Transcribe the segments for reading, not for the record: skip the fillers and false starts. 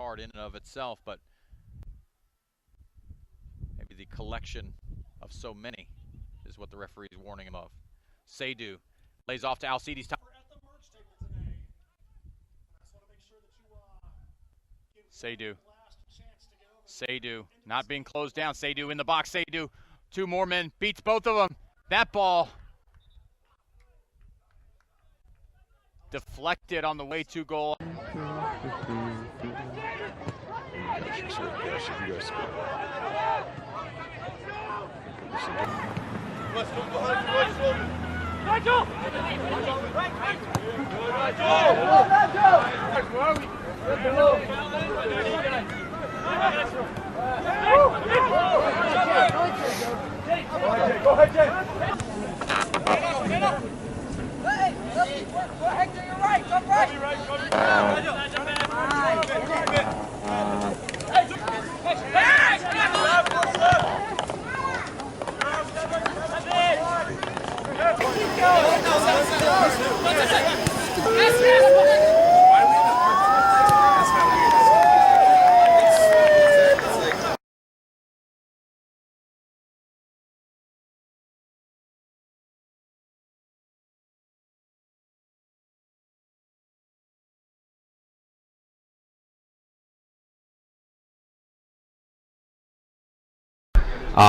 card in and of itself, but maybe the collection of so many is what the referee is warning him of. Seidu lays off to Alcides. Seidu not being closed down. Seidu in the box. Seidu, two more men, beats both of them. That ball deflected on the way to goal. Nigel! Go ahead, Jay. Go ahead, to your right. Go right.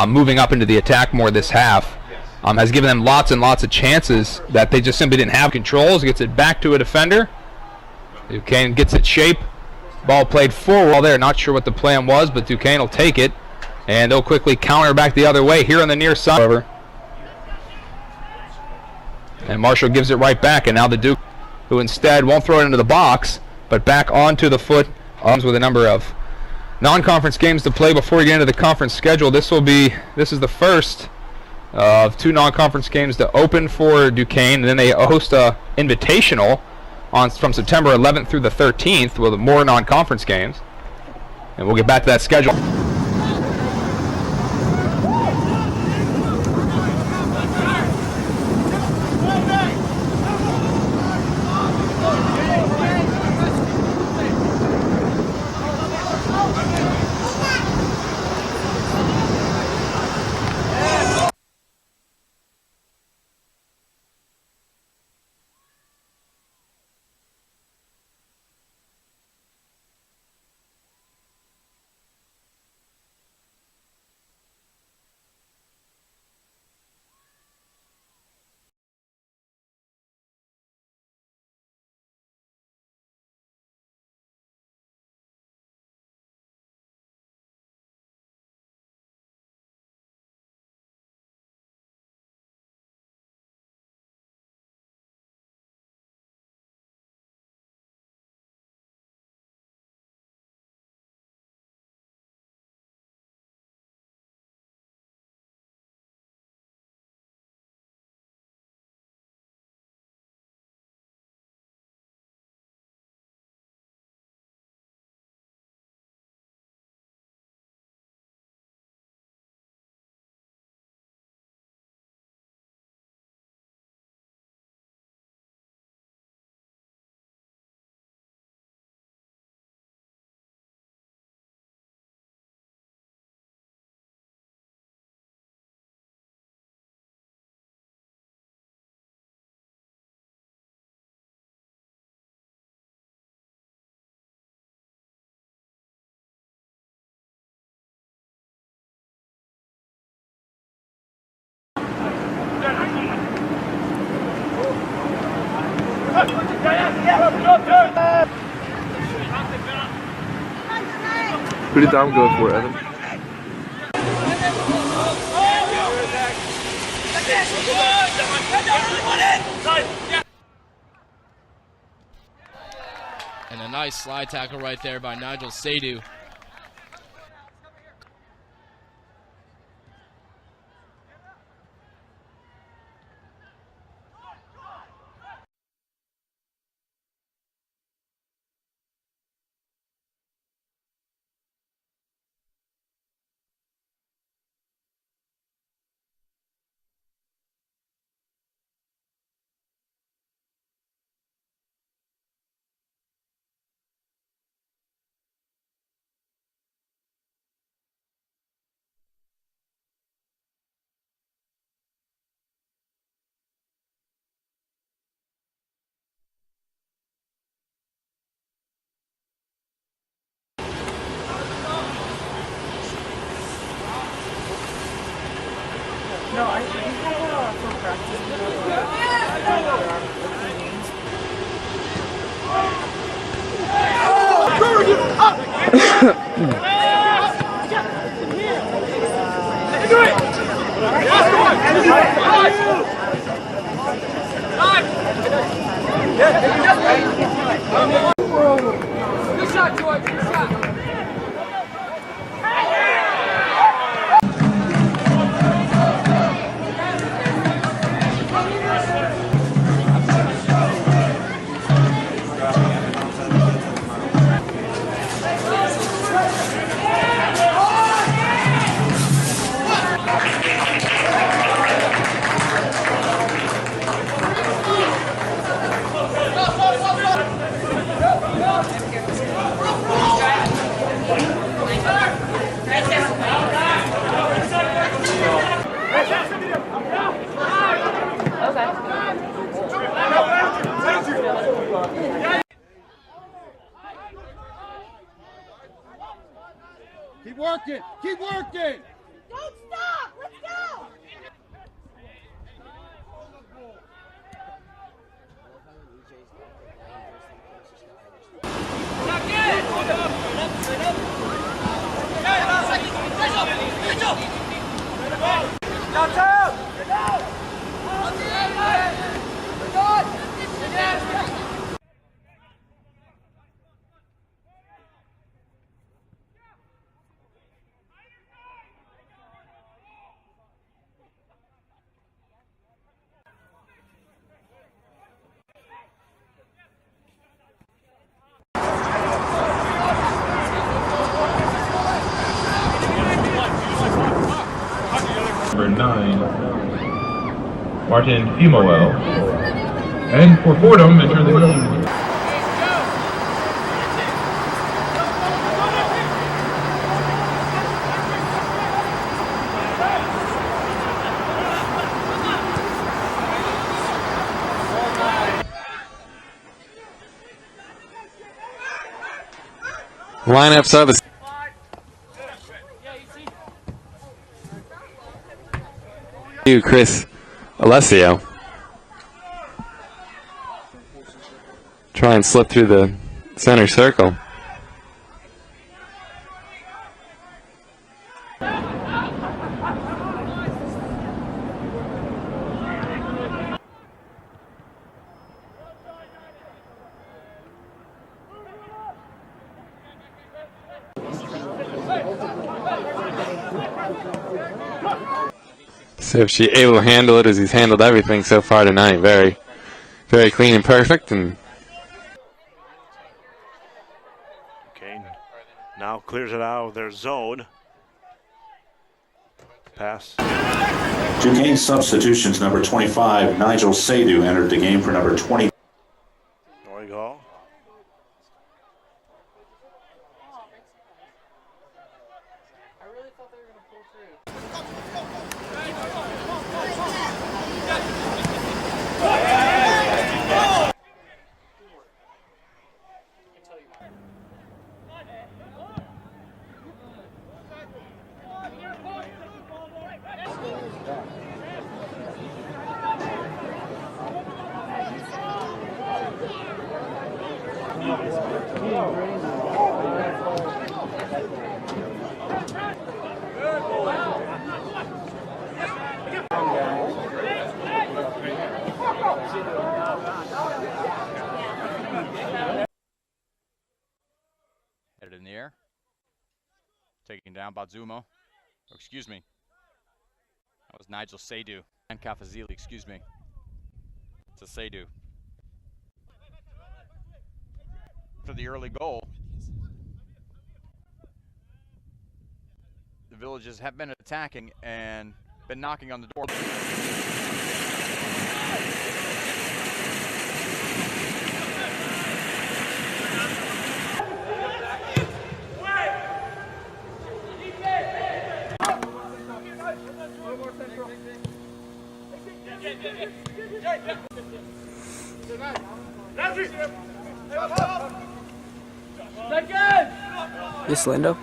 Moving up into the attack more this half, has given them lots and lots of chances that they just simply didn't have. Controls, gets it back to a defender. Duquesne gets it shape. Ball played forward there. Not sure what the plan was, but Duquesne will take it, and they'll quickly counter back the other way here on the near side. However, and Marshall gives it right back, and now the Duke, who instead won't throw it into the box, but back onto the foot, with a number of non-conference games to play before we get into the conference schedule. This is the first of two non-conference games to open for Duquesne, and then they host a invitational from September 11th through the 13th with more non-conference games, and we'll get back to that schedule. Pretty damn good for Evan. And a nice slide tackle right there by Nigel Seidu. Good shot, George. Good shot. Keep working! Keep working! Don't stop! Let's go! Number 9, Martin Fumoel. And for Fordham, enter the game. Lineups are the Chris Alessio. Try and slip through the center circle. So if she's able to handle it as he's handled everything so far tonight, very, very clean and perfect. And okay, now clears it out of their zone. Pass. Duquesne substitutions, number 25, Nigel Seidu entered the game for number 20. There we go. Headed in the air. Taking down Bazumo. Oh, excuse me. That was Nigel Seidu. And Kafazili, excuse me. It's a Seidu. For the early goal. The Villages have been attacking and been knocking on the door. Yes, Lindo.